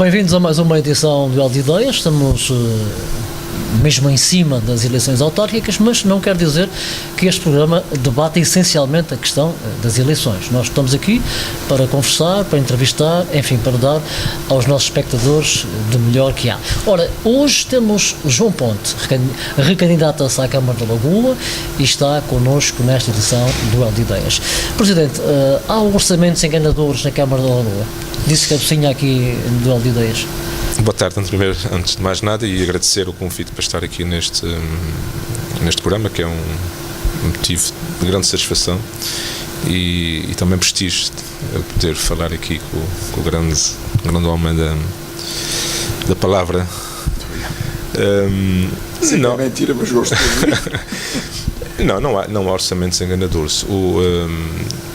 Bem-vindos a mais uma edição do Duelo de Ideias. Estamos mesmo em cima das eleições autárquicas, mas não quer dizer que este programa debate essencialmente a questão das eleições. Nós estamos aqui para conversar, para entrevistar, enfim, para dar aos nossos espectadores do melhor que há. Ora, hoje temos João Ponte, recandidata-se à Câmara da Lagoa e está connosco nesta edição do Duelo de Ideias. Presidente, há orçamentos enganadores na Câmara da Lagoa? Disse que Cabecinha aqui no Duelo de Ideias. Boa tarde, antes de mais nada, e agradecer o convite para estar aqui neste programa, que é um motivo de grande satisfação e também prestígio poder falar aqui com o grande homem da palavra. Não é mentira, mas gosto de não há orçamentos enganadores.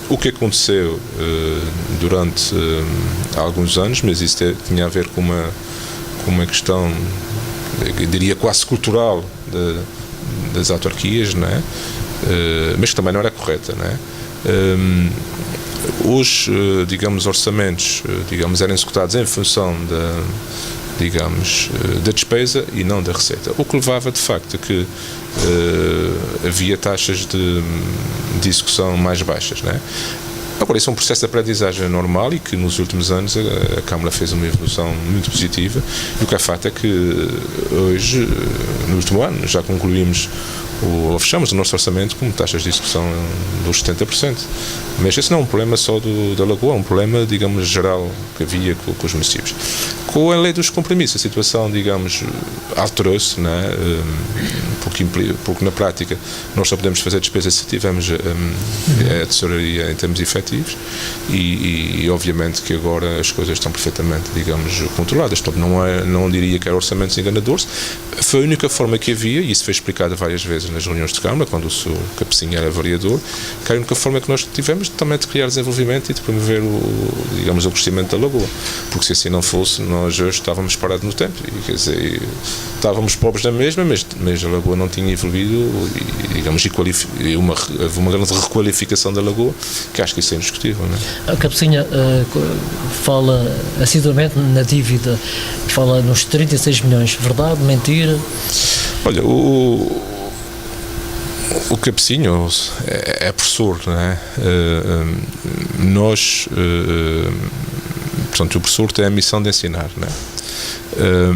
O que aconteceu durante alguns anos, mas isso tinha a ver com uma questão, eu diria, quase cultural das autarquias, não é? Mas que também não era correta, não é? Os, orçamentos, eram executados em função da despesa e não da receita, o que levava de facto a que havia taxas de execução mais baixas, não é? Agora, isso é um processo de aprendizagem normal e que nos últimos anos a Câmara fez uma evolução muito positiva, e o que é facto é que hoje, no último ano, já concluímos ou fechamos o nosso orçamento com taxas de execução dos 70%. Mas esse não é um problema só da Lagoa, é um problema, geral que havia com os municípios. Com a lei dos compromissos, a situação, alterou-se, não é? Porque na prática nós só podemos fazer despesas se tivermos a tesouraria em termos efetivos e obviamente que agora as coisas estão perfeitamente, controladas. Portanto, não diria que era orçamentos enganadores. Foi a única forma que havia, e isso foi explicado várias vezes nas reuniões de Câmara, quando o Sr. Cabecinha era vereador, que era a única forma que nós tivemos também de criar desenvolvimento e de promover o crescimento da Lagoa. Porque se assim não fosse, nós hoje estávamos parados no tempo. E, quer dizer, estávamos pobres na mesma, mas a Lagoa não tinha evoluído e houve uma grande requalificação da Lagoa, que acho que isso é indiscutível, não é? A Cabecinha fala assiduamente na dívida, fala nos 36 milhões, verdade, mentira? Olha, o Cabecinho é professor, não é? Portanto, o professor tem a missão de ensinar, não é?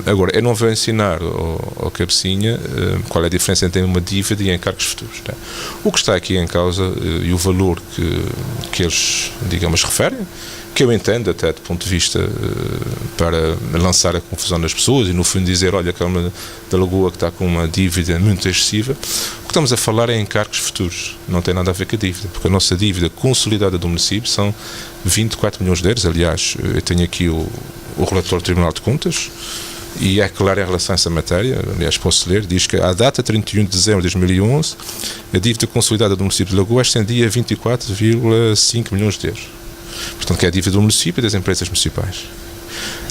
Agora, eu não vou ensinar ao Cabecinha qual é a diferença entre uma dívida e encargos futuros, não é? O que está aqui em causa e o valor que eles, referem, que eu entendo até do ponto de vista para lançar a confusão nas pessoas e no fundo dizer, olha, a Câmara da Lagoa que está com uma dívida muito excessiva. O que estamos a falar é encargos futuros, não tem nada a ver com a dívida, porque a nossa dívida consolidada do município são 24 milhões de euros. Aliás, eu tenho aqui o relatório do Tribunal de Contas e é claro em relação a essa matéria. Aliás, posso ler, diz que à data 31 de dezembro de 2011 a dívida consolidada do município de Lagoa ascendia a 24,5 milhões de euros. Portanto, que é a dívida do município e das empresas municipais.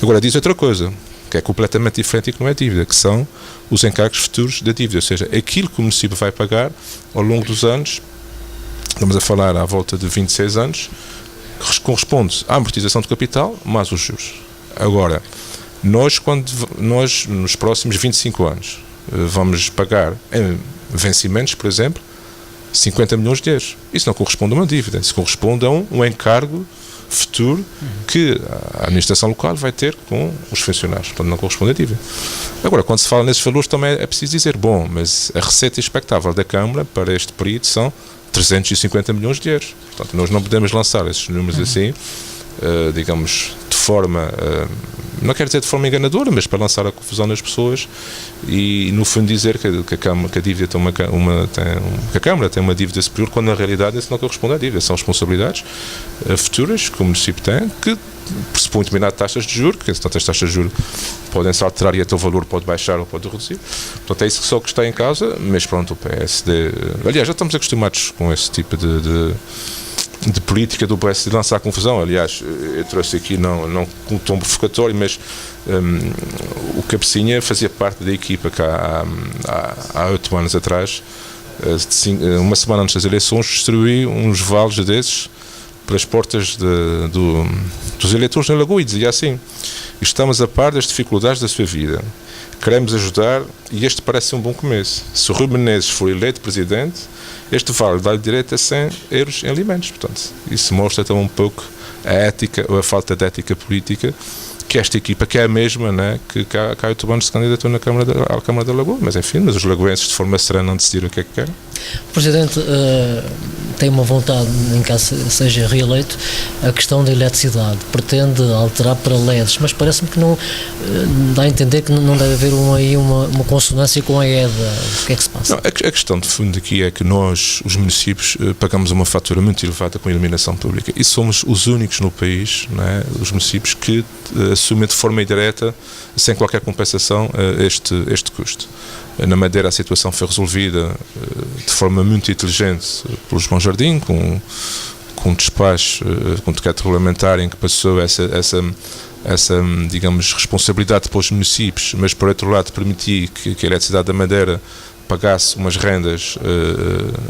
Agora, diz outra coisa, que é completamente diferente e que não é dívida, que são os encargos futuros da dívida, ou seja, aquilo que o município vai pagar ao longo dos anos, estamos a falar à volta de 26 anos, que corresponde à amortização do capital mais os juros. Agora, nós nos próximos 25 anos, vamos pagar em vencimentos, por exemplo, 50 milhões de euros. Isso não corresponde a uma dívida, isso corresponde a um encargo futuro que a administração local vai ter com os funcionários, portanto não corresponde a dívida. Agora, quando se fala nesses valores também é preciso dizer, bom, mas a receita expectável da Câmara para este período são 350 milhões de euros. Portanto, nós não podemos lançar esses números assim, de forma, não quero dizer de forma enganadora, mas para lançar a confusão nas pessoas e no fundo dizer que a dívida que a Câmara tem uma dívida superior, quando na realidade isso não corresponde à dívida, são responsabilidades futuras que o município tem, que pressupõem determinadas taxas de juros, que as taxas de juros podem se alterar e até o valor pode baixar ou pode reduzir. Portanto, é isso só que está em causa, mas pronto, o PSD, aliás, já estamos acostumados com esse tipo de política do PSD de lançar confusão. Aliás, eu trouxe aqui, não com um tom provocatório, mas o Cabecinha fazia parte da equipa que há 8 anos atrás, uma semana antes das eleições, distribuiu uns vales desses pelas portas dos eleitores na Lagoa e dizia assim: estamos a par das dificuldades da sua vida, queremos ajudar e este parece um bom começo. Se o Rui Menezes for eleito presidente, este vale dá-lhe direito a 100 euros em alimentos. Portanto, isso mostra também um pouco a ética ou a falta de ética política que esta equipa, que é a mesma, né, que Caio Tebano se candidatou à Câmara da Lagoa, mas enfim, os lagoenses de forma serena decidiram o que é que querem. O Presidente tem uma vontade, em caso seja reeleito, a questão da eletricidade, pretende alterar para LEDs, mas parece-me que não dá a entender que não deve haver uma consonância com a EDA. O que é que se passa? Não, a questão de fundo aqui é que nós, os municípios, pagamos uma fatura muito elevada com a iluminação pública e somos os únicos no país, né, os municípios, que assumem de forma indireta, sem qualquer compensação, este custo. Na Madeira a situação foi resolvida de forma muito inteligente pelo João Jardim, com um despacho, com um decreto regulamentar em que passou essa digamos, responsabilidade para os municípios, mas por outro lado permitir que a eletricidade da Madeira pagasse umas rendas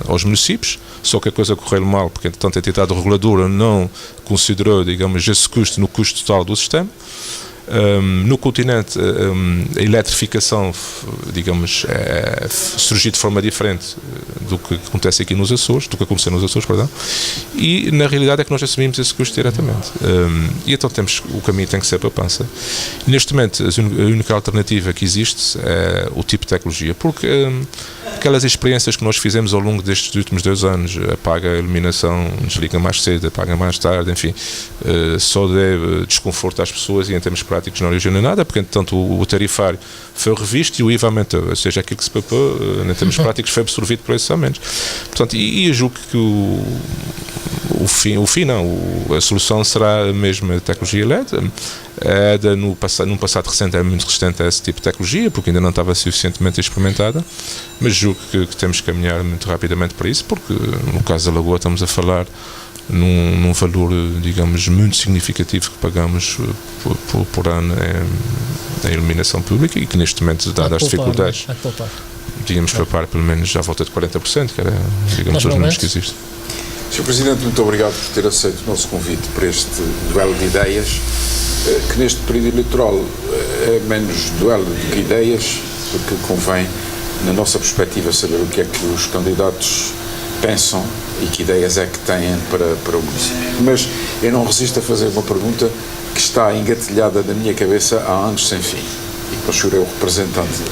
aos municípios, só que a coisa correu mal, porque entretanto a entidade reguladora não considerou, digamos, esse custo no custo total do sistema. No continente, a eletrificação, digamos, surgiu de forma diferente do que acontece aqui nos Açores, do que aconteceu nos Açores, perdão, e na realidade é que nós assumimos esse custo diretamente. E então o caminho tem que ser para a pança. E neste momento, a única alternativa que existe é o tipo de tecnologia, porque aquelas experiências que nós fizemos ao longo destes últimos 2 anos, apaga a iluminação, desliga mais cedo, apaga mais tarde, enfim, só deu desconforto às pessoas e em termos práticos não originou nada, porque entretanto o tarifário foi revisto e o IVA aumentou, ou seja, aquilo que se papou em termos práticos foi absorvido por esses aumentos. Portanto, e eu julgo que a solução será a mesma tecnologia LED. A EDA num passado recente era muito resistente a esse tipo de tecnologia, porque ainda não estava suficientemente experimentada, mas julgo que temos que caminhar muito rapidamente para isso, porque no caso da Lagoa estamos a falar num valor, digamos, muito significativo que pagamos por ano em iluminação pública e que neste momento, dadas as dificuldades, tínhamos que poupar pelo menos à volta de 40%, que era, digamos, os números que existem. Sr. Presidente, muito obrigado por ter aceito o nosso convite para este duelo de ideias, que neste período eleitoral é menos duelo do que ideias, porque convém, na nossa perspectiva, saber o que é que os candidatos pensam e que ideias é que têm para o município. Mas eu não resisto a fazer uma pergunta que está engatilhada na minha cabeça há anos sem fim, e que o senhor é o representante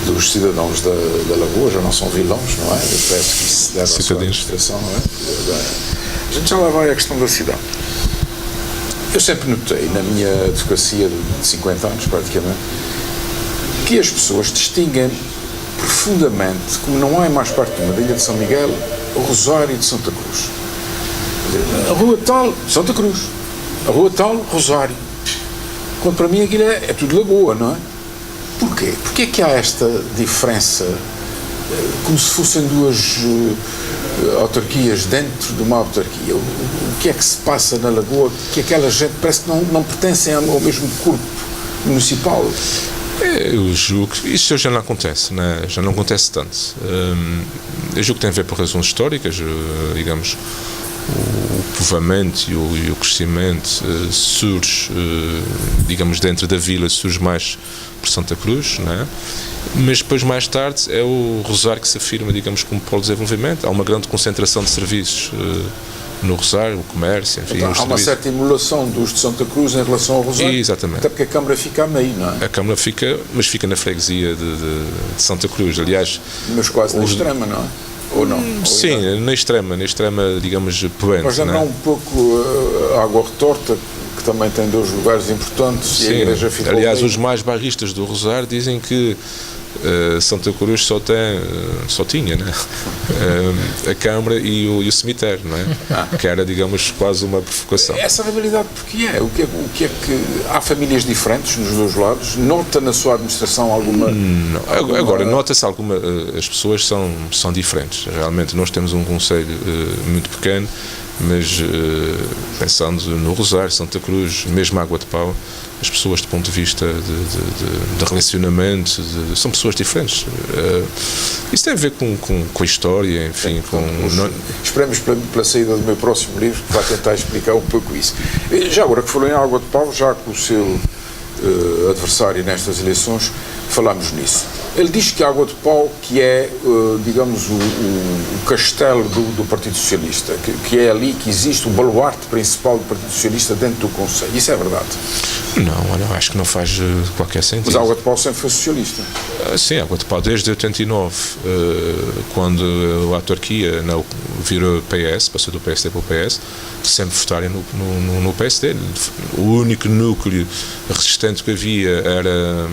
dos cidadãos da Lagoa, já não são vilões, não é? Eu peço que isso se deve à sua administração, não é? A gente já lá vai à questão da cidade. Eu sempre notei, na minha advocacia de 50 anos, praticamente, que as pessoas distinguem profundamente, como não há em mais parte de Ilha de São Miguel, o Rosário de Santa Cruz. A rua tal, Santa Cruz. A rua tal, Rosário. Quando para mim aquilo é tudo Lagoa, não é? Porquê? Porquê é que há esta diferença, como se fossem duas autarquias dentro de uma autarquia? O que é que se passa na Lagoa que aquela gente parece que não pertencem ao mesmo corpo municipal? Eu julgo que isso já não acontece, né? Já não acontece tanto. Eu julgo que tem a ver por razões históricas, digamos, o povoamento e o crescimento surge, digamos, dentro da vila, surge mais por Santa Cruz, né? Mas depois, mais tarde, é o Rosário que se afirma, digamos, como polo de desenvolvimento. Há uma grande concentração de serviços no Rosário, o comércio, enfim. Então, há uma certa emulação dos de Santa Cruz em relação ao Rosário. Exatamente. Até porque a Câmara fica a meio, não é? A Câmara fica, mas fica na freguesia de Santa Cruz, aliás. Mas quase na extrema, não é? Ou não? Sim, na extrema, digamos, poente. Mas já não um pouco a Água Retorta, que também tem 2 lugares importantes. Sim, e a igreja ficou aliás, meio. os mais barristas do Rosário dizem que Santa Cruz só tinha, né? A Câmara e o cemitério, não é? Que era, digamos, quase uma provocação. Essa rivalidade porque é? O que é que há famílias diferentes nos 2 lados? Nota na sua administração alguma? Não. Agora, nota-se as pessoas são diferentes. Realmente, nós temos um concelho muito pequeno mas pensando no Rosário, Santa Cruz, mesmo Água de Pau, as pessoas do ponto de vista de relacionamento, são pessoas diferentes. Isso tem a ver com a história, enfim, Esperemos pela saída do meu próximo livro que vai tentar explicar um pouco isso. Já agora que falou em Água de Pau, já com o seu adversário nestas eleições, falámos nisso. Ele diz que a Água de Pau, que é, digamos, o castelo do Partido Socialista, que é ali que existe o baluarte principal do Partido Socialista dentro do Conselho. Isso é verdade? Não, acho que não faz qualquer sentido. Mas a Água de Pau sempre foi socialista. Sim, a Água de Pau desde 89, quando a autarquia virou PS, passou do PSD para o PS, sempre votaram no PSD. O único núcleo resistente que havia era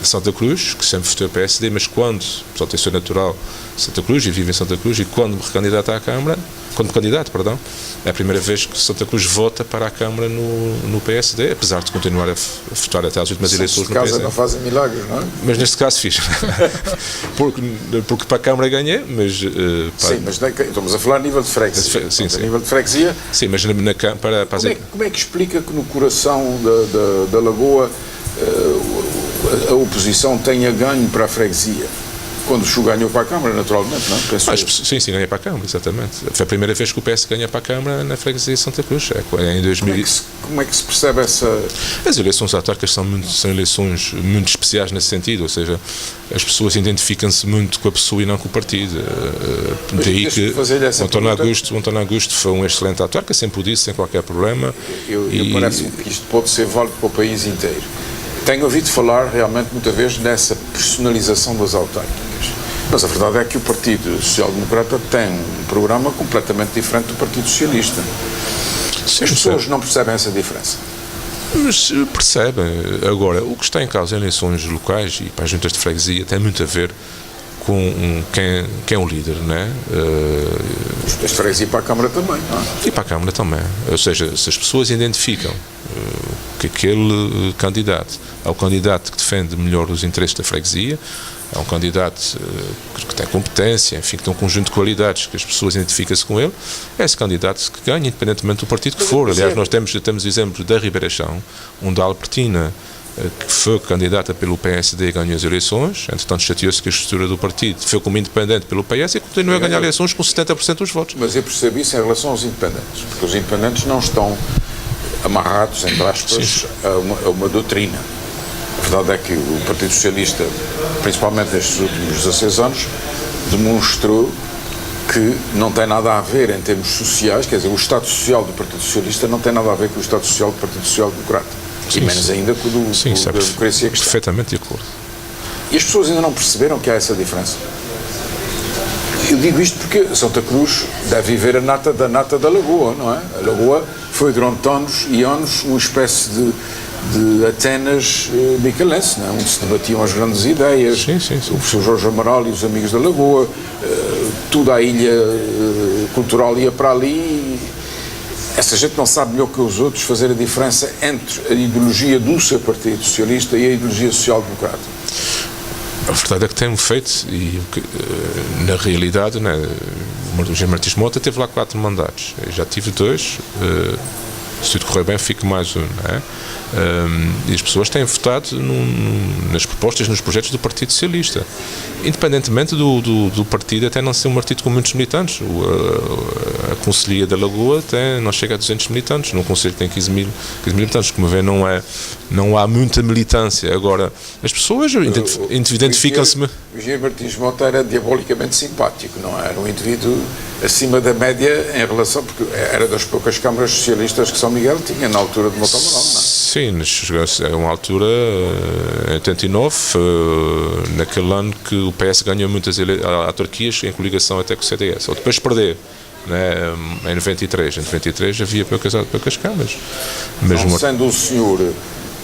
Santa Cruz, que sempre votou PSD, mas quando, portanto, é seu natural Santa Cruz e vive em Santa Cruz, e quando me recandidata à Câmara, é a primeira vez que Santa Cruz vota para a Câmara no PSD, apesar de continuar a votar até às últimas eleições no PSD. Não fazem milagres, não é? Mas neste caso fiz. porque para a Câmara ganhei, mas... Sim, mas estamos a falar a nível de freguesia. Sim. A nível de freguesia... Sim, mas Como é que explica que no coração da Lagoa a oposição tenha ganho para a freguesia? Quando o Chu ganhou para a Câmara, naturalmente, não é? Sim, ganhei para a Câmara, exatamente. Foi a primeira vez que o PS ganha para a Câmara na freguesia de Santa Cruz. Em 2000... Como é que se percebe essa... As eleições autárquicas são eleições muito especiais nesse sentido, ou seja, as pessoas identificam-se muito com a pessoa e não com o partido. Daí que o António Augusto foi um excelente autárquico, sempre o disse, sem qualquer problema. Parece-me que isto pode ser válido para o país inteiro. Tenho ouvido falar realmente muitas vezes nessa personalização das autárquicas. Mas a verdade é que o Partido Social Democrata tem um programa completamente diferente do Partido Socialista. As pessoas não percebem essa diferença. Mas percebem. Agora, o que está em causa em eleições locais e para as juntas de freguesia tem muito a ver com quem é o líder, não é? As freguesias para a Câmara também, não é? E para a Câmara também. Ou seja, se as pessoas identificam que aquele candidato é o candidato que defende melhor os interesses da freguesia, é um candidato que tem competência, enfim, que tem um conjunto de qualidades que as pessoas identificam-se com ele, é esse candidato que ganha, independentemente do partido que for. Aliás, nós temos o exemplo da Ribeirachão, onde a Albertina, que foi candidata pelo PSD e ganhou as eleições, entretanto chateou-se com a estrutura do partido, foi como independente pelo PS e continua a ganhar eleições com 70% dos votos. Mas eu percebi isso em relação aos independentes, porque os independentes não estão amarrados, entre aspas, a uma doutrina. A verdade é que o Partido Socialista, principalmente nestes últimos 16 anos, demonstrou que não tem nada a ver em termos sociais, quer dizer, o Estado Social do Partido Socialista não tem nada a ver com o Estado Social do Partido Social Democrata. E menos ainda com o da democracia cristã. Perfeitamente de acordo. E as pessoas ainda não perceberam que há essa diferença. Eu digo isto porque Santa Cruz deve viver a nata da Lagoa, não é? A Lagoa foi durante anos e anos uma espécie de Atenas bicalense, não é? Onde se debatiam as grandes ideias. Sim. O professor Jorge Amaral e os amigos da Lagoa, toda a ilha cultural ia para ali. Essa gente não sabe melhor que os outros fazer a diferença entre a ideologia do seu Partido Socialista e a ideologia social-democrata. A verdade é que tem feito, e na realidade, né, o José Martins Mota teve lá 4 mandatos. Eu já tive 2, se tudo correr bem, fico mais um. Né? E as pessoas têm votado nas propostas, nos projetos do Partido Socialista. Independentemente do partido até não ser um partido com muitos militantes. A Conselhia da Lagoa não chega a 200 militantes, num conselho que tem 15 mil militantes. Como vê, não há muita militância. Agora, as pessoas identificam-se... O José Martins Mota era diabolicamente simpático, não era? Um indivíduo acima da média em relação... porque era das poucas câmaras socialistas que São Miguel tinha na altura de Mota Amaral, não é? Sim, a uma altura, em 89, naquele ano que o PS ganhou muitas autarquias em coligação até com o CDS, ou depois perder, né, em 93. Em 93 havia poucas câmaras. Não sendo o senhor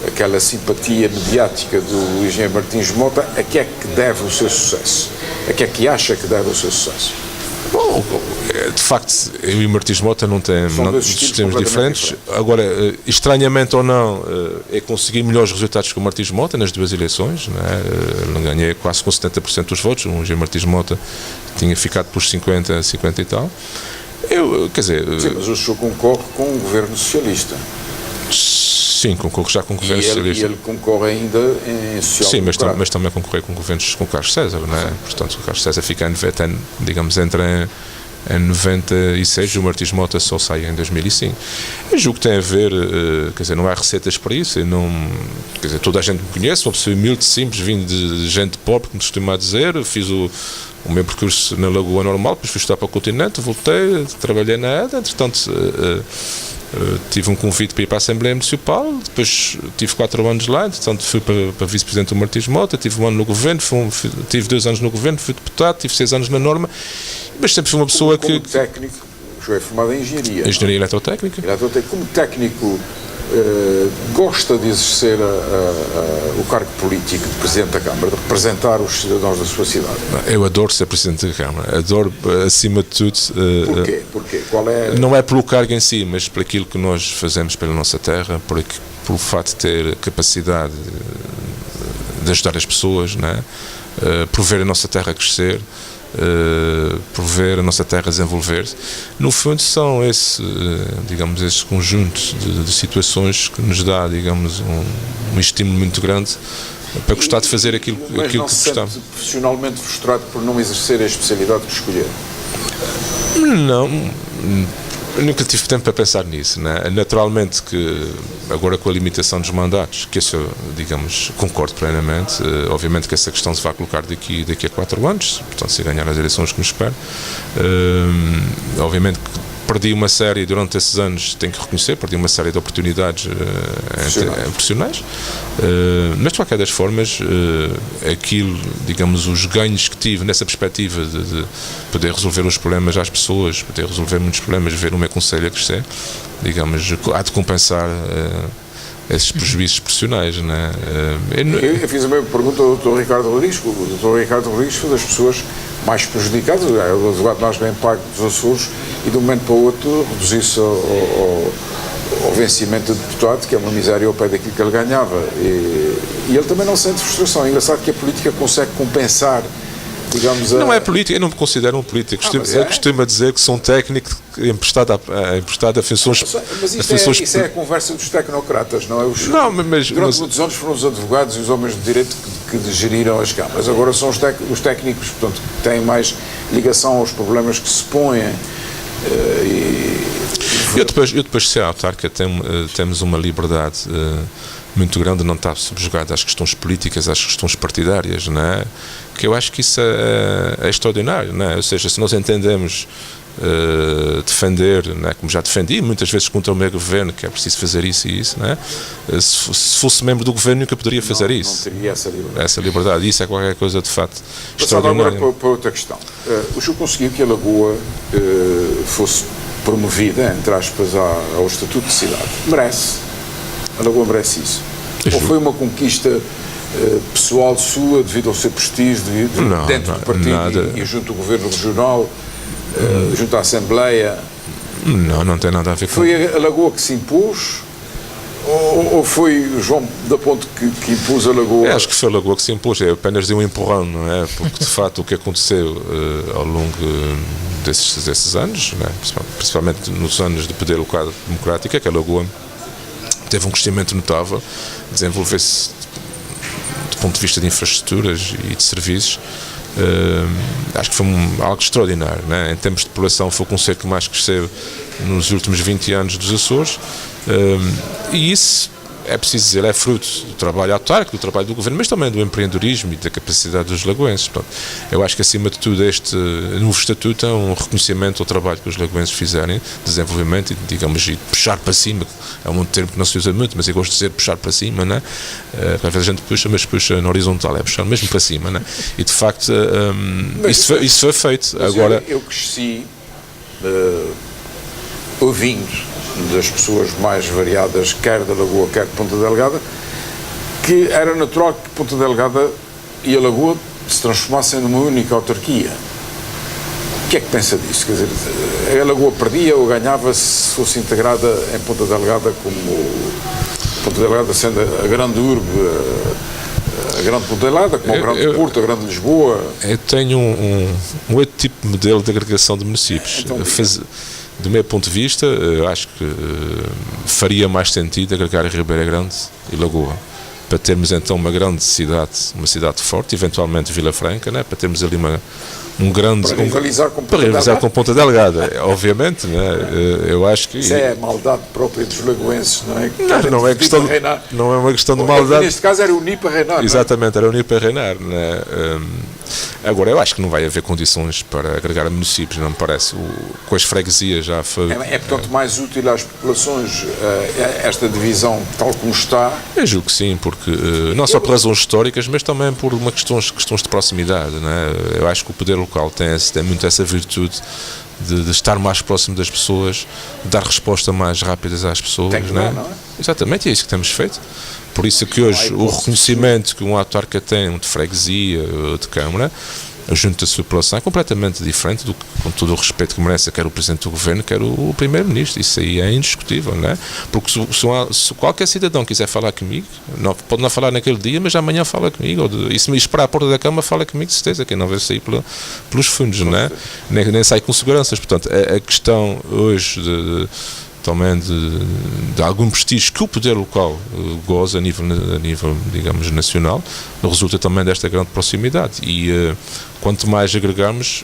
aquela simpatia mediática do Engenheiro Martins Mota, a que é que deve o seu sucesso? A que é que acha que deve o seu sucesso? Bom, de facto, eu e o Martins Mota não temos sistemas diferentes. Agora, estranhamente ou não, é conseguir melhores resultados que o Martins Mota nas 2 eleições. Não ganhei quase com 70% dos votos. O Engenheiro Martins Mota tinha ficado por 50 e tal. Quer dizer... Sim, mas o senhor concorre com o governo socialista. Sim, concorro já com o governo socialista. E ele concorre ainda em social. Sim, mas também concorrei com governos com o Carlos César, não é? Portanto, o Carlos César fica digamos, entre em 96, o Martins Mota só sai em 2005. Eu julgo que tem a ver, quer dizer, não há receitas para isso, quer dizer, toda a gente me conhece, uma pessoa humilde, simples, vindo de gente pobre, como se costuma dizer, fiz o meu percurso na Lagoa normal, depois fui estudar para o continente, voltei, trabalhei na EDA, entretanto tive um convite para ir para a Assembleia Municipal, depois tive 4 anos lá, entretanto fui para vice-presidente do Martins Mota, tive 1 ano no governo, tive 2 anos no governo, fui deputado, tive 6 anos na Norma, mas sempre fui uma pessoa como técnico, o senhor é formado em engenharia. Engenharia eletrotécnica. Como técnico, gosta de exercer o cargo político de Presidente da Câmara, de representar os cidadãos da sua cidade? Eu adoro ser Presidente da Câmara, adoro, acima de tudo... Porquê? Qual é... Não é pelo cargo em si, mas por aquilo que nós fazemos pela nossa terra, pelo facto de ter capacidade de ajudar as pessoas, não é? Por ver a nossa terra crescer, por ver a nossa terra desenvolver-se. No fundo são esse conjunto de situações que nos dá, digamos, um estímulo muito grande para gostar de fazer aquilo que gostamos. Mas não se sente profissionalmente frustrado por não exercer a especialidade que escolher? Não, nunca tive tempo para pensar nisso, né? Naturalmente que agora com a limitação dos mandatos, que isso eu, digamos, concordo plenamente, obviamente que essa questão se vai colocar daqui a 4 anos, portanto se ganhar as eleições que me espero, obviamente que perdi uma série, durante esses anos, tenho que reconhecer, perdi uma série de oportunidades profissionais, mas de qualquer das formas, aquilo, digamos, os ganhos que tive nessa perspectiva de poder resolver os problemas às pessoas, poder resolver muitos problemas, ver o meu concelho a crescer, digamos, há de compensar esses prejuízos profissionais, não é? Eu fiz a mesma pergunta ao Dr. Ricardo Rodrigues. O Dr. Ricardo Rodrigues foi das pessoas mais prejudicadas, o advogado mais bem pago dos Açores, e de um momento para o outro reduziu-se ao vencimento de deputado, que é uma miséria ao pé daquilo que ele ganhava. E ele também não sente frustração. É engraçado que a política consegue compensar, digamos... Não é política, eu não me considero um político. Eu costumo dizer que sou um técnico emprestado a funções... Mas isso é a conversa dos tecnocratas, não é? Durante muitos anos foram os advogados e os homens de direito que geriram as câmaras. Agora são os técnicos, portanto, que têm mais ligação aos problemas que se põem. Eu depois de ser autarca, temos uma liberdade muito grande, não está subjugado às questões políticas, às questões partidárias, não é? Que eu acho que isso é extraordinário, não é? Ou seja, se nós entendemos defender, não é? Como já defendi muitas vezes contra o meu governo, que é preciso fazer isso e isso, não é? Se fosse membro do governo nunca poderia fazer isso. Não teria essa liberdade. Isso é qualquer coisa de facto extraordinária. Agora para outra questão. O senhor conseguiu que a Lagoa fosse promovida, entre aspas, ao Estatuto de Cidade. Merece. A Lagoa merece isso. Ou foi uma conquista pessoal sua, devido ao seu prestígio, dentro do partido e junto ao Governo Regional, junto à Assembleia? Não tem nada a ver com... Foi a Lagoa que se impôs? Ou foi o João da Ponte que impôs a Lagoa? Acho que foi a Lagoa que se impôs, eu apenas dei um empurrão, não é? Porque de facto o que aconteceu ao longo desses anos, não é? Principalmente nos anos de poder local democrático, é que a Lagoa teve um crescimento notável, desenvolver-se do ponto de vista de infraestruturas e de serviços. Acho que foi algo extraordinário, né? Em termos de população foi o concelho que mais cresceu nos últimos 20 anos dos Açores, e isso é preciso dizer, é fruto do trabalho autárquico, do trabalho do governo, mas também do empreendedorismo e da capacidade dos lagoenses. Portanto, eu acho que acima de tudo este novo estatuto é um reconhecimento ao trabalho que os lagoenses fizerem, desenvolvimento e, digamos, e puxar para cima, é um termo que não se usa muito, mas eu gosto de dizer puxar para cima, né? Às vezes a gente puxa, mas puxa na horizontal, é puxar mesmo para cima, né? E de facto isso foi feito. Agora, eu cresci ouvindo das pessoas mais variadas, quer da Lagoa, quer de Ponta Delgada, que era natural que Ponta Delgada e a Lagoa se transformassem numa única autarquia. O que é que pensa disso? Quer dizer, a Lagoa perdia ou ganhava se fosse integrada em Ponta Delgada, como Ponta Delgada sendo a grande urbe, a grande Ponta Delgada, como a grande Porto, a grande Lisboa? Eu tenho um outro tipo de modelo de agregação de municípios. Então, Do meu ponto de vista, acho que faria mais sentido agregar Ribeira Grande e Lagoa, para termos então uma grande cidade, uma cidade forte, eventualmente Vila Franca, né? Para termos ali um grande... Para rivalizar com Ponta Delgada, obviamente, né? Eu acho que... Isso é a maldade própria dos lagoenses, não é? Não é questão, não é uma questão de maldade. Neste caso era unir para reinar. Exatamente, era unir para reinar, né? Agora, eu acho que não vai haver condições para agregar municípios, não me parece. Com as freguesias já foi... portanto, mais útil às populações esta divisão tal como está? Eu julgo que sim, porque não só por razões históricas, mas também por questões de proximidade, né? Eu acho que o poder local tem muito essa virtude de estar mais próximo das pessoas, de dar resposta mais rápidas às pessoas, tem que né? não é? Exatamente, é isso que temos feito. Por isso que hoje o reconhecimento que um autarca tem de freguesia, de Câmara, junto da sua população, é completamente diferente do que, com todo o respeito que merece, quer o Presidente do Governo, quer o Primeiro-Ministro. Isso aí é indiscutível, não é? Porque se qualquer cidadão quiser falar comigo, pode não falar naquele dia, mas amanhã fala comigo, e se me esperar à porta da Câmara, fala comigo de certeza, que não vai sair pelos fundos, não é? Nem sai com seguranças. Portanto, a questão hoje também de algum prestígio que o poder local goza a nível, digamos, nacional, resulta também desta grande proximidade. E quanto mais agregarmos,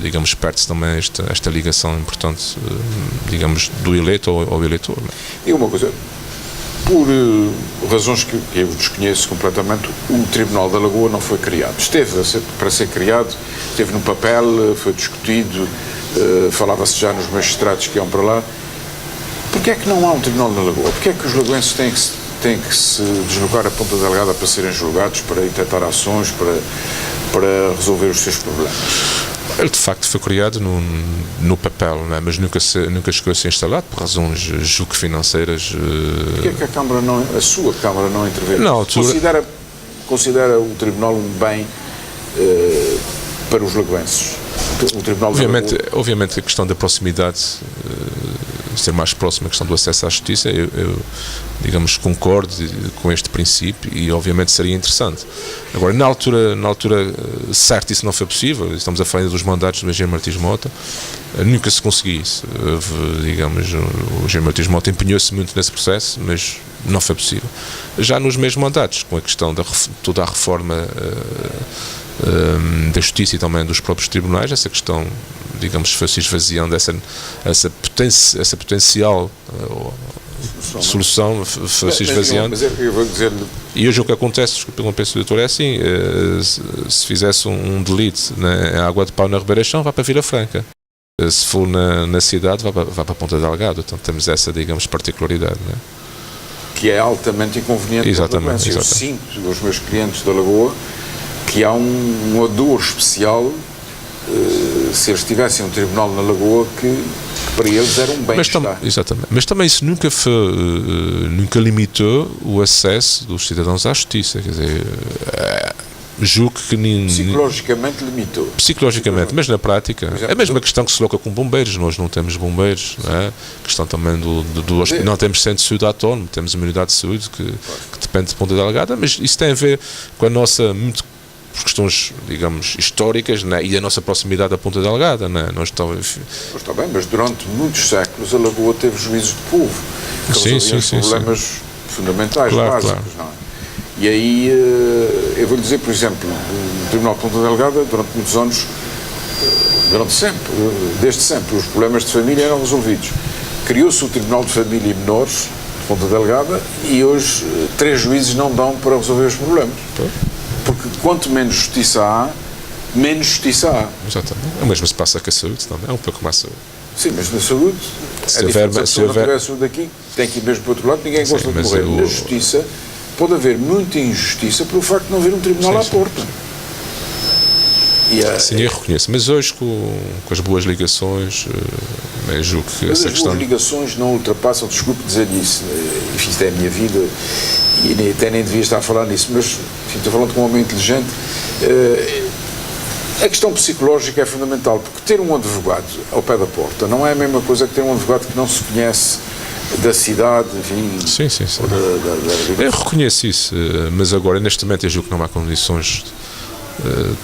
digamos, perde-se também esta ligação importante, digamos, do eleito ao eleitor. Não é? E uma coisa, por razões que eu desconheço completamente, o Tribunal da Lagoa não foi criado. Esteve para ser criado, esteve no papel, foi discutido, falava-se já nos magistrados que iam para lá. Porquê é que não há um Tribunal na Lagoa? Porquê é que os lagoenses têm que se deslocar a Ponta Delgada para serem julgados, para intentar ações, para resolver os seus problemas? Ele de facto foi criado no papel, não é? Mas nunca chegou a ser instalado por razões julgo financeiras. Porquê é que a sua Câmara não interveio? Na altura... Considera o Tribunal um bem para os lagoenses? O Tribunal obviamente a questão da proximidade, ser mais próximo, a questão do acesso à justiça, eu digamos, concordo com este princípio e obviamente seria interessante. Agora, na altura certo, isso não foi possível, estamos a falar dos mandatos do Engenheiro Martins Mota, nunca se conseguiu isso. Digamos, o Engenheiro Martins Mota empenhou-se muito nesse processo, mas não foi possível. Já nos mesmos mandatos, com a questão da toda a reforma da justiça e também dos próprios tribunais, essa questão, digamos, foi-se esvaziando, essa potencial solução foi-se esvaziando. Eu vou dizer... E hoje o que acontece, desculpe, pelo penso, doutor, é assim, se fizesse um delete na água de pau na Ribeira Chão, vá para Vila Franca. Se for na cidade, vá para a Ponta Delgada. Então temos essa, digamos, particularidade, não é? Que é altamente inconveniente. Exatamente. Eu sinto dos meus clientes da Lagoa que há um odor especial se eles tivessem um tribunal na Lagoa que para eles era um bem-estar. Exatamente. Mas também isso nunca limitou o acesso dos cidadãos à justiça. Quer dizer, julgo que psicologicamente limitou. Psicologicamente, mas na prática é a mesma questão que se coloca com bombeiros. Nós não temos bombeiros, não é? A questão também não temos centro de saúde autónomo, temos uma unidade de saúde que depende de Ponta Delgada, mas isso tem a ver com a nossa por questões, digamos, históricas, né? E a nossa proximidade à Ponta Delgada, né? Nós estamos... Está bem, mas durante muitos séculos a Lagoa teve juízos de povo que resolviam problemas fundamentais, básicos. Não é? E aí, eu vou lhe dizer, por exemplo, o Tribunal de Ponta Delgada, durante muitos anos, desde sempre, os problemas de família eram resolvidos. Criou-se o Tribunal de Família e Menores de Ponta Delgada e hoje 3 juízes não dão para resolver os problemas. Porque quanto menos justiça há, menos justiça há. Exatamente. O mesmo se passa com a saúde também, é um pouco mais saúde. Sim, mas na saúde, se não tiver saúde aqui, tem que ir mesmo para o outro lado, ninguém gosta de morrer. Na justiça, pode haver muita injustiça pelo facto de não haver um tribunal à porta. Sim, eu reconheço, mas hoje com as boas ligações, eu julgo que essa questão... As boas ligações não ultrapassam, desculpe dizer isso, enfim, isto é a minha vida e até nem devia estar a falar nisso, mas enfim, estou falando com um homem inteligente. A questão psicológica é fundamental, porque ter um advogado ao pé da porta não é a mesma coisa que ter um advogado que não se conhece da cidade, enfim... Sim. Eu reconheço isso, mas agora, neste momento, eu julgo que não há condições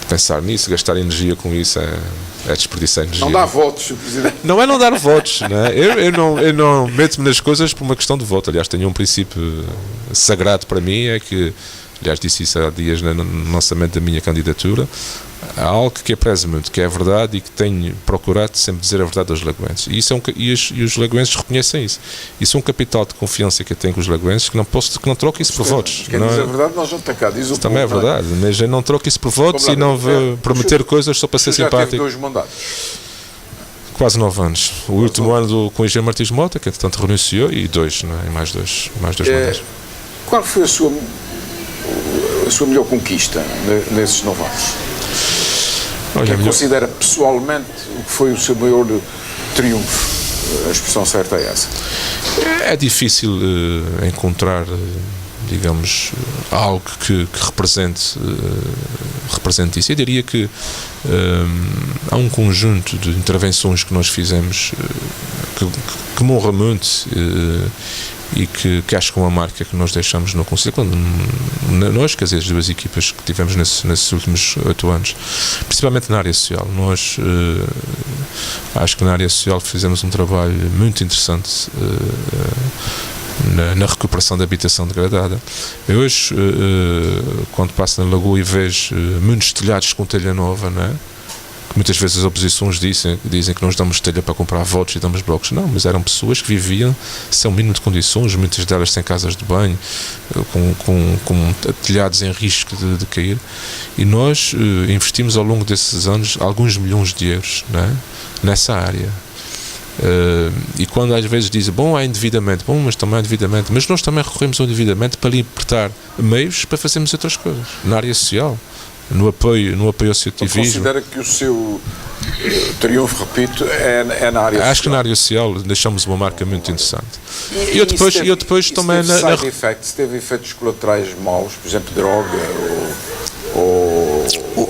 pensar nisso, gastar energia com isso é desperdiçar energia. Não dá votos, Sr. Presidente. Não é não dar votos, né? Eu não meto-me nas coisas por uma questão de voto. Aliás, tenho um princípio sagrado para mim, é que, aliás, disse isso há dias no lançamento da minha candidatura, há algo que eu prezo muito, que é a verdade, e que tenho procurado sempre dizer a verdade aos lagoenses. E os lagoenses reconhecem isso. Isso é um capital de confiança que eu tenho com os lagoenses, que não troco isso por votos. Quem diz a verdade, nós não está cá. Diz o também é verdade, mas eu não troco isso por votos e não vou prometer coisas só para ser simpático. Já teve 2 mandatos. Quase 9 anos. O último ano com o Engenheiro Martins Mota, que entretanto renunciou, e 2, não é? Mais dois mandatos. Qual foi a sua melhor conquista nesses 9 anos? Quem considera pessoalmente o que foi o seu maior triunfo? A expressão certa é essa. É difícil encontrar, digamos, algo que represente isso. Eu diria que há um conjunto de intervenções que nós fizemos que me honra muito e que acho que é uma marca que nós deixamos no Conselho, nós, quer dizer, as 2 equipas que tivemos nesses últimos 8 anos, principalmente na área social. Nós acho que na área social fizemos um trabalho muito interessante na recuperação da habitação degradada. Eu hoje, quando passo na Lagoa e vejo muitos telhados com telha nova, não é? Muitas vezes as oposições dizem que nós damos telha para comprar votos e damos blocos. Não, mas eram pessoas que viviam sem um mínimo de condições, muitas delas sem casas de banho, com telhados em risco de cair. E nós investimos ao longo desses anos alguns milhões de euros, não é? Nessa área. E quando às vezes dizem, há endividamento, mas também há endividamento, mas nós também recorremos ao endividamento para libertar meios para fazermos outras coisas, na área social. No apoio ao associativismo. Considera que o seu triunfo, repito, é na área social? Acho que na área social deixamos uma marca muito interessante. E eu depois também... Teve efeitos colaterais maus, por exemplo, droga ou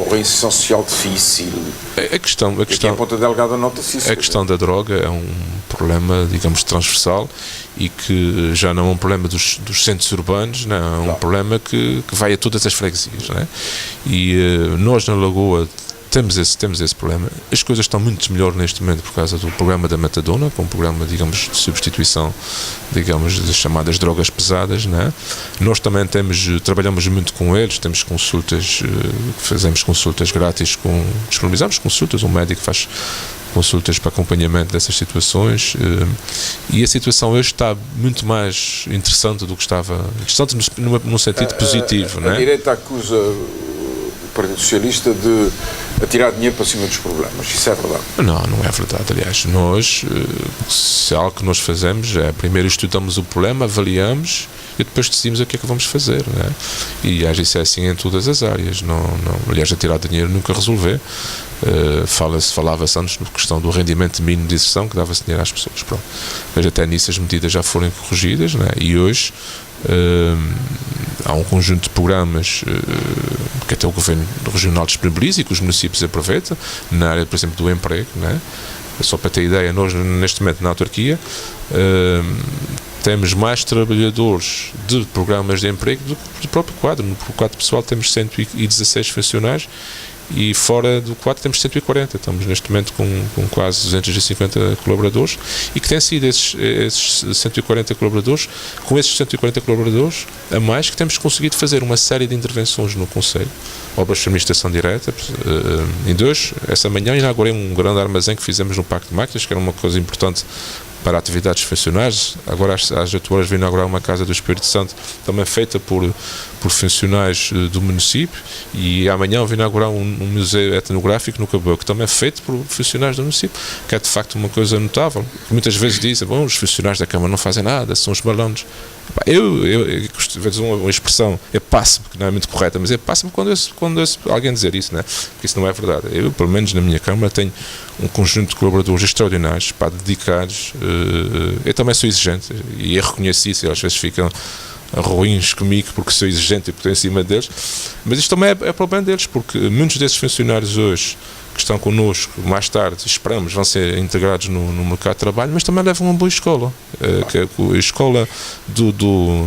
reinserção social difícil? A questão aqui em Ponta Delgada nota-se isso. A questão da droga é um problema, digamos, transversal, e que já não é um problema dos centros urbanos, não, é um problema que vai a todas as freguesias, não é? E nós na Lagoa temos esse problema. As coisas estão muito melhor neste momento por causa do programa da Metadona, que é um programa, digamos, de substituição, digamos, das chamadas drogas pesadas, não é? Nós também trabalhamos muito com eles, temos consultas, fazemos consultas grátis, disponibilizamos consultas, um médico faz consultas para acompanhamento dessas situações, e a situação hoje está muito mais interessante do que estava, interessante num sentido positivo, não é? A direita acusa o Partido Socialista de atirar dinheiro para cima dos problemas. Isso é verdade? Não é verdade. Aliás, nós, se algo que nós fazemos é, primeiro estudamos o problema, avaliamos e depois decidimos o que é que vamos fazer, não é? E isso é assim em todas as áreas. Aliás, atirar dinheiro nunca resolveu. Falava-se antes na questão do rendimento mínimo de inserção, que dava-se dinheiro às pessoas. Pronto. Mas até nisso as medidas já foram corrigidas, não é? E hoje há um conjunto de programas que até o Governo Regional disponibiliza e que os municípios aproveitam, na área, por exemplo, do emprego, não é? Só para ter ideia, nós neste momento na autarquia temos mais trabalhadores de programas de emprego do que do próprio quadro. No quadro pessoal temos 116 funcionários e fora do quadro temos 140. Estamos neste momento com quase 250 colaboradores, e que têm sido esses 140 colaboradores, com esses 140 colaboradores a mais, que temos conseguido fazer uma série de intervenções no Conselho, obras de administração direta. Essa manhã inaugurei um grande armazém que fizemos no Parque de Máquinas, que era uma coisa importante para atividades funcionais. Agora às 8 horas vou inaugurar uma Casa do Espírito Santo, também feita por funcionários do município, e amanhã vou inaugurar um museu etnográfico no Caboclo, que também é feito por funcionários do município, que é de facto uma coisa notável. Muitas vezes dizem, os funcionários da Câmara não fazem nada, são os malandros. Eu vou dizer uma expressão, passo-me, que não é muito correta, mas passo-me quando ouço alguém dizer isso, né? Porque isso não é verdade. Eu, pelo menos na minha Câmara, tenho um conjunto de colaboradores extraordinários, dedicados. Eu também sou exigente e eu reconheço isso, e às vezes ficam ruins comigo porque sou exigente e porque estou em cima deles, mas isto também é problema deles, porque muitos desses funcionários hoje que estão connosco mais tarde, esperamos, vão ser integrados no mercado de trabalho, mas também levam uma boa escola. Que a escola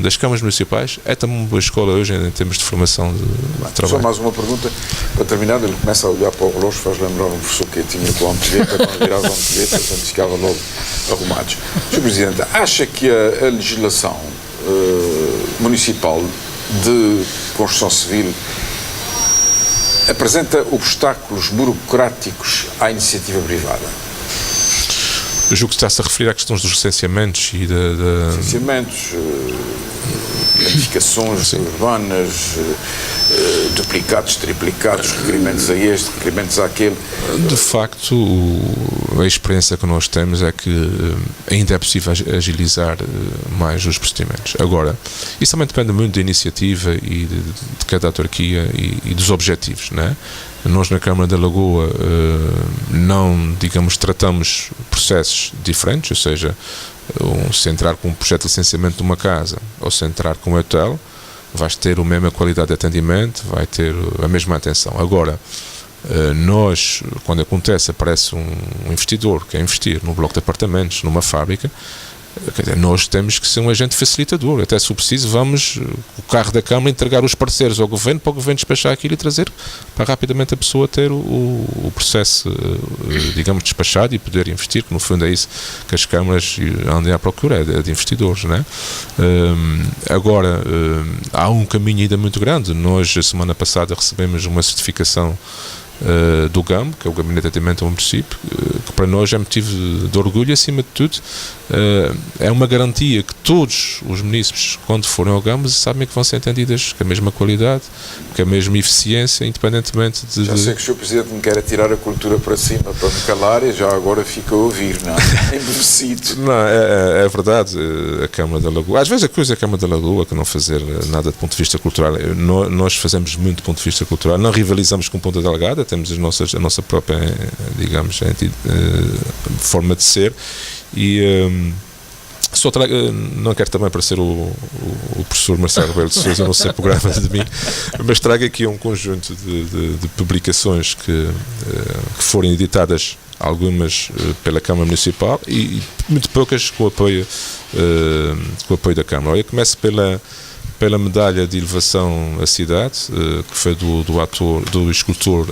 das câmaras municipais é também uma boa escola hoje em termos de formação de trabalho. Só mais uma pergunta para terminar. Ele começa a olhar para o relógio, faz lembrar um professor que tinha com a ampulheta, quando virava a ampulheta, a gente ficava logo arrumados. Sr. Presidente, acha que a legislação municipal de construção civil apresenta obstáculos burocráticos à iniciativa privada? Eu julgo que está-se a referir à questão dos licenciamentos e licenciamentos, edificações urbanas, duplicados, triplicados, requerimentos a este, requerimentos àquele. De facto, a experiência que nós temos é que ainda é possível agilizar mais os procedimentos. Agora, isso também depende muito da iniciativa e de cada autarquia e dos objetivos, não é? Nós na Câmara da Lagoa não, digamos, tratamos processos diferentes, ou seja, se entrar com um projeto de licenciamento de uma casa ou se entrar com um hotel, vais ter a mesma qualidade de atendimento, vai ter a mesma atenção. Agora, nós, quando acontece, aparece um investidor que quer investir num bloco de apartamentos, numa fábrica, nós temos que ser um agente facilitador. Até se preciso, vamos, o carro da Câmara, entregar os parceiros ao Governo para o Governo despachar aquilo e trazer para rapidamente a pessoa ter o processo, digamos, despachado e poder investir, que no fundo é isso que as câmaras andem à procura, é de investidores, não é? Agora, há um caminho ainda muito grande. Nós, a semana passada, recebemos uma certificação do GAM, que é o Gabinete de Atendimento ao Município, que para nós é motivo de orgulho, acima de tudo. É uma garantia que todos os munícipes, quando forem ao GAM, sabem que vão ser atendidas com a mesma qualidade, com a mesma eficiência, independentemente de... Já sei que o Sr. Presidente me quer tirar a cultura para cima, para me calar, e já agora fica a ouvir, não é? Embevecido. Não, é verdade, a Câmara da Lagoa, às vezes a coisa é a Câmara da Lagoa, que não fazer nada do ponto de vista cultural. Nós fazemos muito do ponto de vista cultural, não rivalizamos com Ponta Delgada, temos a nossa própria, digamos, forma de ser, e não quero também parecer o professor Marcelo Rebelo de Sousa, não sei programa de mim, mas trago aqui um conjunto de publicações que forem editadas, algumas pela Câmara Municipal e muito poucas com o apoio da Câmara. Eu começo pela medalha de elevação à cidade, que foi do escultor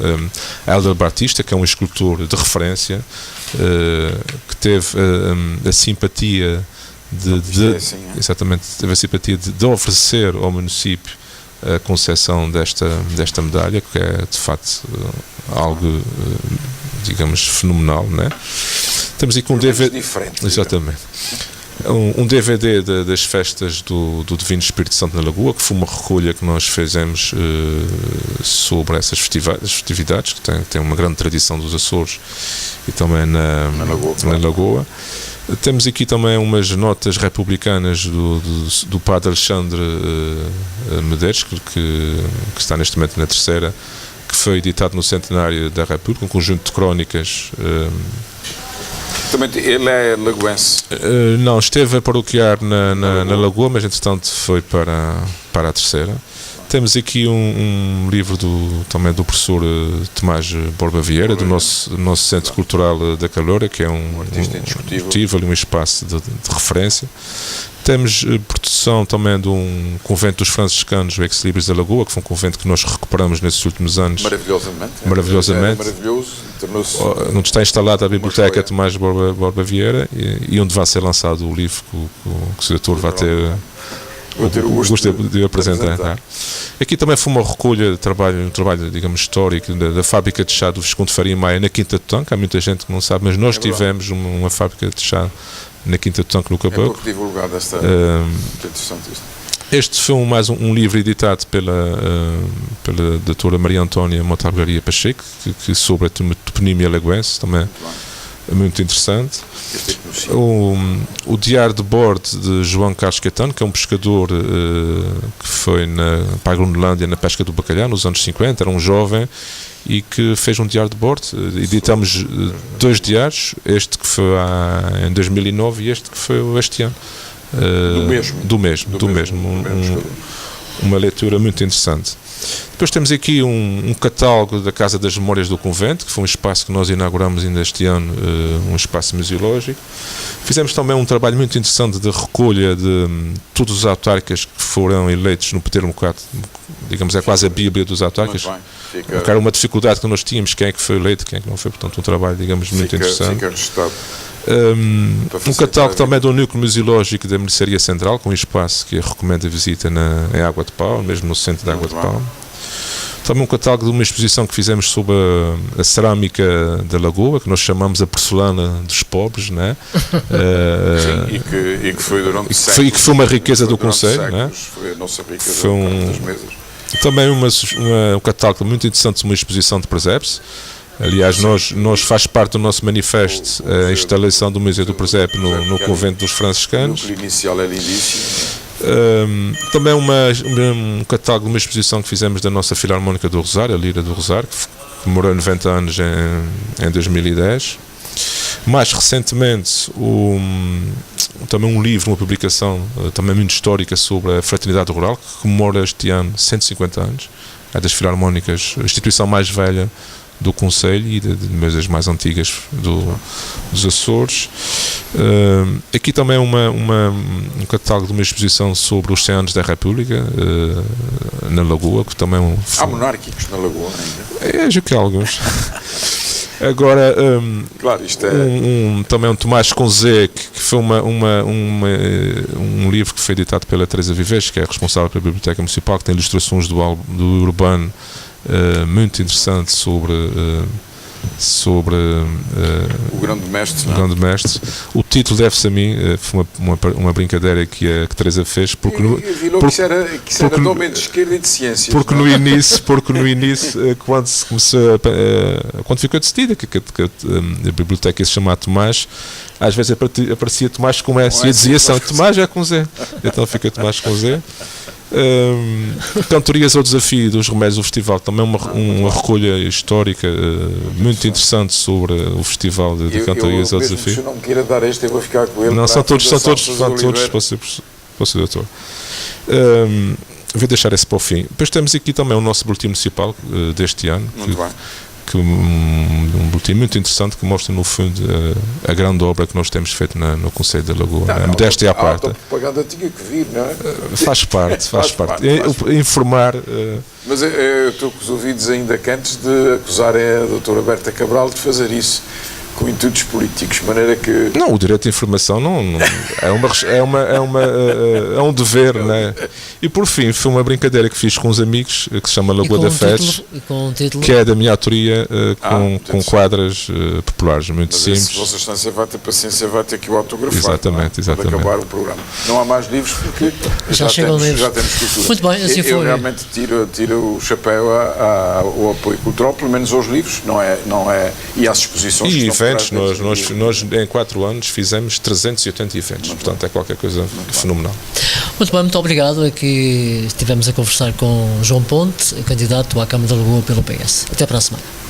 Helder Batista, que é um escultor de referência, que teve a simpatia exatamente, teve a simpatia de oferecer ao município a concessão desta medalha, que é de facto algo, digamos, fenomenal, não é? Temos aqui um DVD diferente, exatamente. Um DVD das festas do Divino Espírito Santo na Lagoa, que foi uma recolha que nós fizemos sobre essas festividades, que tem uma grande tradição dos Açores e também na Lagoa. Temos aqui também umas notas republicanas do Padre Alexandre Medeiros, que está neste momento na terceira, que foi editado no Centenário da República, um conjunto de crónicas. Também ele é lagoense? Não, esteve a paroquiar na Lagoa, mas entretanto foi para a terceira. Temos aqui um livro também do professor Tomás Borba Vieira, do nosso Centro Cultural da Caloura, que é um artista indiscutível e um espaço de referência. Temos produção também de um convento dos franciscanos, o Ex-Libris da Lagoa, que foi um convento que nós recuperamos nesses últimos anos. Maravilhosamente. Maravilhoso. Onde está instalada a Biblioteca Tomás Borba Vieira e onde vai ser lançado o livro que o Sr. vai ter o gosto de apresentar. Aqui também foi uma recolha de trabalho, um trabalho, digamos, histórico da fábrica de chá do Visconde Faria Maia na Quinta do Tanque. Há muita gente que não sabe, mas nós tivemos uma fábrica de chá na Quinta do Tanque no Caboclo. É pouco divulgado esta interessante isto. Este foi mais um livro editado pela doutora Maria Antónia Montalgaria Pacheco, que sobre a toponímia lagoense, também muito interessante. O Diário de Bordo de João Carlos Caetano, que é um pescador que foi para a Groenlândia na pesca do bacalhau nos anos 50, era um jovem e que fez um diário de bordo. Editamos 2 diários, este que foi em 2009 e este que foi este ano. do mesmo. Uma leitura muito interessante. Depois temos aqui um catálogo da Casa das Memórias do Convento, que foi um espaço que nós inauguramos ainda este ano, um espaço museológico. Fizemos também um trabalho muito interessante de recolha de todos os autárquicas que foram eleitos no termo, digamos, é quase a Bíblia dos autárquicas. Era uma dificuldade que nós tínhamos, quem é que foi eleito, quem é que não foi, portanto um trabalho, digamos, muito interessante. Fica registado. Um catálogo também do Núcleo Museológico da Mercearia Central, com um espaço que eu recomendo a visita em Água de Pau, mesmo no centro da Água de Pau. Também um catálogo de uma exposição que fizemos sobre a cerâmica da Lagoa, que nós chamamos a porcelana dos pobres, né? Sim, e que foi durante séculos. E que foi uma riqueza do Conselho, né? Foi a nossa riqueza das mesas. Também um catálogo muito interessante de uma exposição de presépios. Aliás, nós faz parte do nosso manifesto a instalação do Museu do Presépio no Convento dos Franciscanos. O núcleo inicial é lindíssimo. Também um catálogo de uma exposição que fizemos da nossa Filarmónica do Rosário, a Lira do Rosário, que comemorou 90 anos em 2010. Mais recentemente, também um livro, uma publicação também muito histórica sobre a Fraternidade Rural, que comemora este ano 150 anos. É das Filarmónicas, a instituição mais velha do Conselho e das mais antigas dos Açores. Aqui também um catálogo de uma exposição sobre os 100 anos da República na Lagoa, que também há monárquicos na Lagoa ainda? Acho que há alguns. Agora, claro, isto também um Tomás com Z, que foi um livro que foi editado pela Teresa Vives, que é responsável pela Biblioteca Municipal, que tem ilustrações do Urbano muito interessante sobre o Grande Mestre. O título deve-se a mim, foi uma brincadeira que a Teresa fez, porque isso era de homem de esquerda e de ciências. Porque no início, quando se começou quando ficou decidida que a biblioteca ia se chamar Tomás, às vezes aparecia Tomás com S e dizia Tomás é com Z, então fica Tomás com Z. Cantorias ao Desafio dos Remédios do Festival, também uma recolha histórica muito interessante sobre o Festival de Cantorias ao Desafio. Se eu não me queira dar este, eu vou ficar com ele. Não, são todos para ser doutor. Vou deixar esse para o fim. Depois temos aqui também o nosso boletim municipal deste ano. Muito bem. Um boletim muito interessante que mostra no fundo a grande obra que nós temos feito no Conselho da Lagoa. A modéstia à parte. A propaganda tinha que vir, não é? Faz parte. Informar. Mas eu estou com os ouvidos ainda quentes de acusarem a doutora Berta Cabral de fazer isso com intuitos políticos, de maneira que... Não, o direito de informação não é um dever, né? E por fim, foi uma brincadeira que fiz com uns amigos, que se chama Lagoa da Fez, que é da minha autoria, com quadras populares, muito simples. Se Vossa Excelência vai ter paciência, vai ter que o autografar. Exatamente. Para acabar o programa. Não há mais livros porque já temos cultura. Muito bem, assim foi. Eu realmente tiro o chapéu ao apoio cultural, pelo menos aos livros, não é e às exposições que estão. Nós em 4 anos fizemos 380 eventos, portanto é qualquer coisa fenomenal. Muito bem, muito obrigado. Aqui estivemos a conversar com João Ponte, candidato à Câmara da Lagoa pelo PS. Até para a semana.